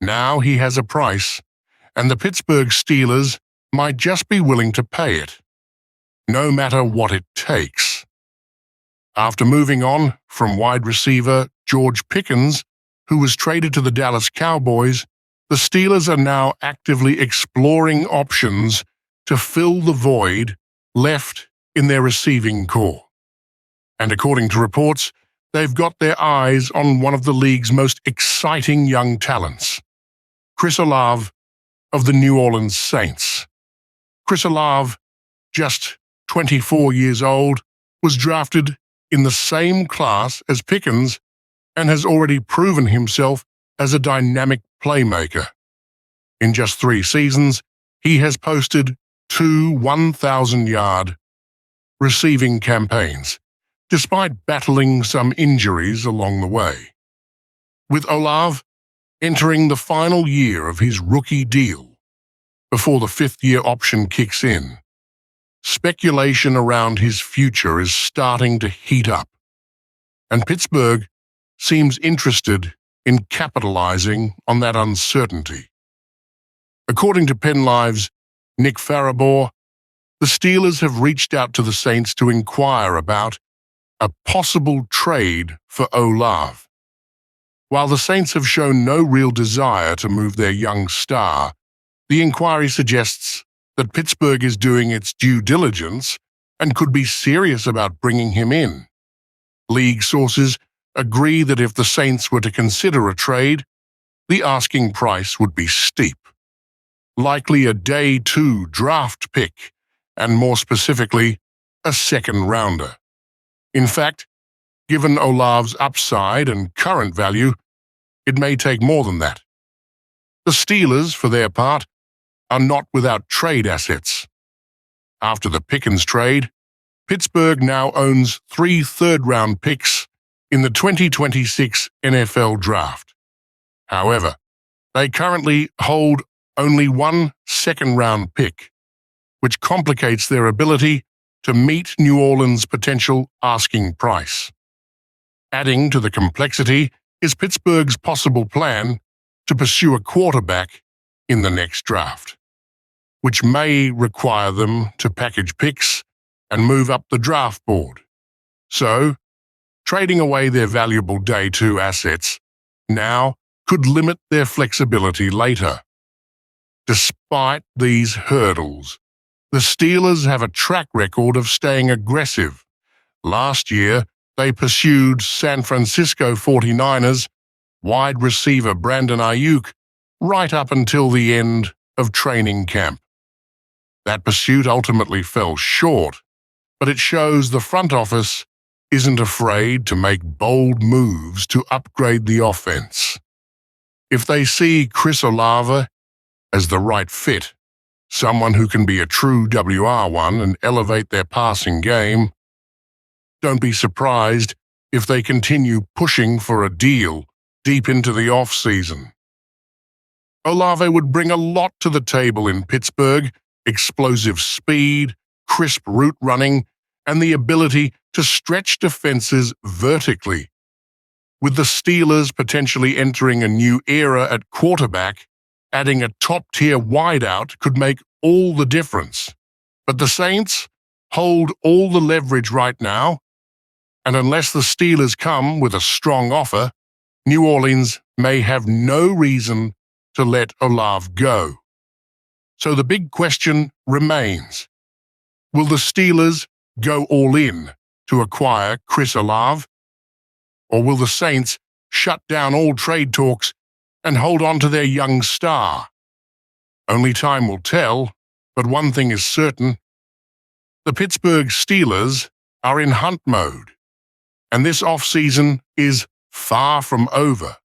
Now he has a price, and the Pittsburgh Steelers might just be willing to pay it, no matter what it takes. After moving on from wide receiver George Pickens, who was traded to the Dallas Cowboys, the Steelers are now actively exploring options to fill the void left in their receiving corps. And according to reports, they've got their eyes on one of the league's most exciting young talents, Chris Olave of the New Orleans Saints. Chris Olave, just 24 years old, was drafted in the same class as Pickens and has already proven himself as a dynamic playmaker. In just 3 seasons, he has posted 2 1,000-yard receiving campaigns, despite battling some injuries along the way. With Olave entering the final year of his rookie deal before the 5th-year option kicks in, speculation around his future is starting to heat up, and Pittsburgh seems interested in capitalizing on that uncertainty. According to PennLive's Nick Farabor, the Steelers have reached out to the Saints to inquire about a possible trade for Olave. While the Saints have shown no real desire to move their young star, the inquiry suggests that Pittsburgh is doing its due diligence and could be serious about bringing him in. League sources agree that if the Saints were to consider a trade, the asking price would be steep, likely a day 2 draft pick, and more specifically, a 2nd-rounder. In fact, given Olave's upside and current value, it may take more than that. The Steelers, for their part, are not without trade assets. After the Pickens trade, Pittsburgh now owns 3 third-round picks in the 2026 NFL Draft. However, they currently hold only 1 second-round pick, which complicates their ability to meet New Orleans' potential asking price. Adding to the complexity is Pittsburgh's possible plan to pursue a quarterback in the next draft, which may require them to package picks and move up the draft board. So, trading away their valuable day 2 assets now could limit their flexibility later. Despite these hurdles, the Steelers have a track record of staying aggressive. Last year, they pursued San Francisco 49ers wide receiver Brandon Ayuk right up until the end of training camp. That pursuit ultimately fell short, but it shows the front office isn't afraid to make bold moves to upgrade the offense. If they see Chris Olave as the right fit, someone who can be a true WR1 and elevate their passing game, don't be surprised if they continue pushing for a deal deep into the offseason. Olave would bring a lot to the table in Pittsburgh: explosive speed, crisp route running, and the ability to stretch defenses vertically. With the Steelers potentially entering a new era at quarterback, adding a top-tier wideout could make all the difference. But the Saints hold all the leverage right now, and unless the Steelers come with a strong offer, New Orleans may have no reason to let Olave go. So the big question remains: will the Steelers go all in to acquire Chris Olave? Or will the Saints shut down all trade talks and hold on to their young star? Only time will tell, but one thing is certain: the Pittsburgh Steelers are in hunt mode, and this offseason is far from over.